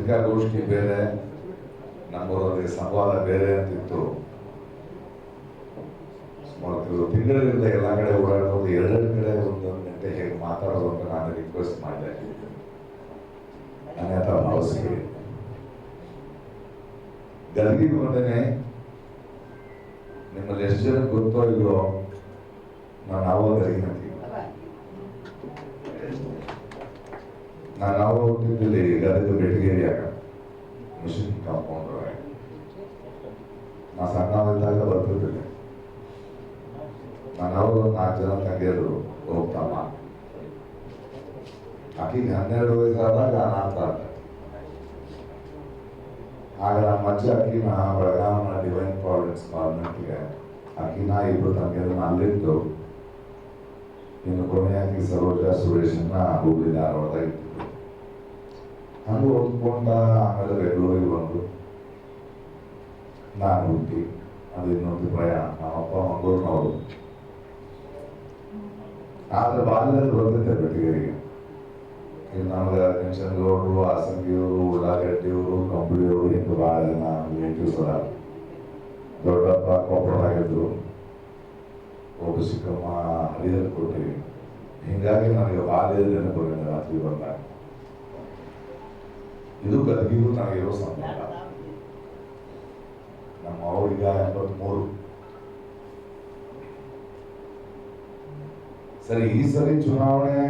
ಪತ್ರಿಕಾಗೋಷ್ಠಿ ಬೇರೆ, ನಮ್ಮೂರಲ್ಲಿ ಸಂವಾದ ಬೇರೆ ಅಂತಿತ್ತು. ಸುಮಾರು ತಿಂಗಳಿಂದ ಎಲ್ಲ ಕಡೆ ಓಡಾಡೋದು, ಎರಡೆರಡು ಕಡೆ ಒಂದೊಂದು ಗಂಟೆ ಹೇಗೆ ಮಾತಾಡೋದು ಅಂತ ನಾನು ರಿಕ್ವೆಸ್ಟ್ ಮಾಡಿದೆ. ನನ್ನ ಹತ್ರ ಭಾವಿಸ್ತೀನಿ. ಗದಗಿಗೆ ಬಂದೇನೆ, ನಿಮ್ಮಲ್ಲಿ ಎಷ್ಟು ಜನ ಗೊತ್ತೋ ಇಲ್ಲೋ, ನಾವು ಗದಗಿನಂತೀವಿ. ನಾವು ಹುಟ್ಟಿದ್ದಲ್ಲಿ ಗದಗ ಬೆಟಗೇರಿಯಾಗ ಮಿಷನ್ ಕಾಂಪೌಂಡರ್. ನಾ ಸಣ್ಣವಿದ್ದಾಗ ಬರ್ತಿದ್ದಿಲ್ಲ. ನಾವು 4 ಜನ ತಂಗಿಯರು ಹೋಗ್ತಮ್ಮ. ಆಕಿಗೆ 12 ವಯಸ್ಸಾದಾಗ ಅನಾಥ. ಆಗ ನಮ್ಮ ಅಜ್ಜ ಆಕಿನ ಬೆಳಗಾವಿನ ಡಿವೈನ್ ಪ್ರಾವಿಡೆನ್ಸ್ ಕಾನ್ವೆಂಟ್ಗೆ ಆಕಿನ 2 ತಂಗಿಯರನ್ನ ಅಲ್ಲಿದ್ದು, ಇನ್ನು ಕೊನೆಯಾಗಿ ಸರೋಜ ಸುರೇಶನ್ನ ಹುಬ್ಳಿ ಧಾರವಾಡದಾಗ ಇಟ್ಟಿದ್ರು. ಹಂಗೆ ಓದ್ಕೊಂಡ ಆಮೇಲೆ ಬೆಂಗಳೂರಿಗೆ ಬಂದು ನಾನು ಹುಟ್ಟಿ ಅದು ಇನ್ನೊಂದು ಪ್ರಯಾಣ. ನಮ್ಮಪ್ಪ ಮಂಗಳೂರಿನವರು. ಆದ್ರೆ ಬಾಲ್ಯದಲ್ಲಿ ಬಂದಿದ್ದೆ ಬೆಟಗೇರಿಗೆ. ಈಗ ನಮ್ಗೆ ಕೆಂಚನಗೌಡರು, ಆಸಂಗಿಯವರು, ಉಳ್ಳಾಗಡ್ಡಿಯವರು, ಕಂಬಳಿಯವರು, ಹಿಂಗೆ ಭಾಳ ಜನ ರಿಲೇಟಿವ್ಸ್ ಅದ. ದೊಡ್ಡಪ್ಪ ಕೊಪ್ಪಳದಾಗಿದ್ರು, ಒಬ್ಬ ಚಿಕ್ಕಮ್ಮ ಹರಿಹರ ಕೊಟ್ಟಿವಿ. ಹಿಂಗಾಗಿ ನನಗೆ ಬಾಲ್ಯದ ನೆನಪುಗಳಿಂದ ರಾತ್ರಿ ಬಂದಾಗ ಇದು ಗದಗಿಗೂ ನನಗಿರೋ ಸಂಬಂಧ. ನಮ್ಮ ಅವ್ರೀಗ 83. ಸರಿ, ಈ ಸರಿ ಚುನಾವಣೆ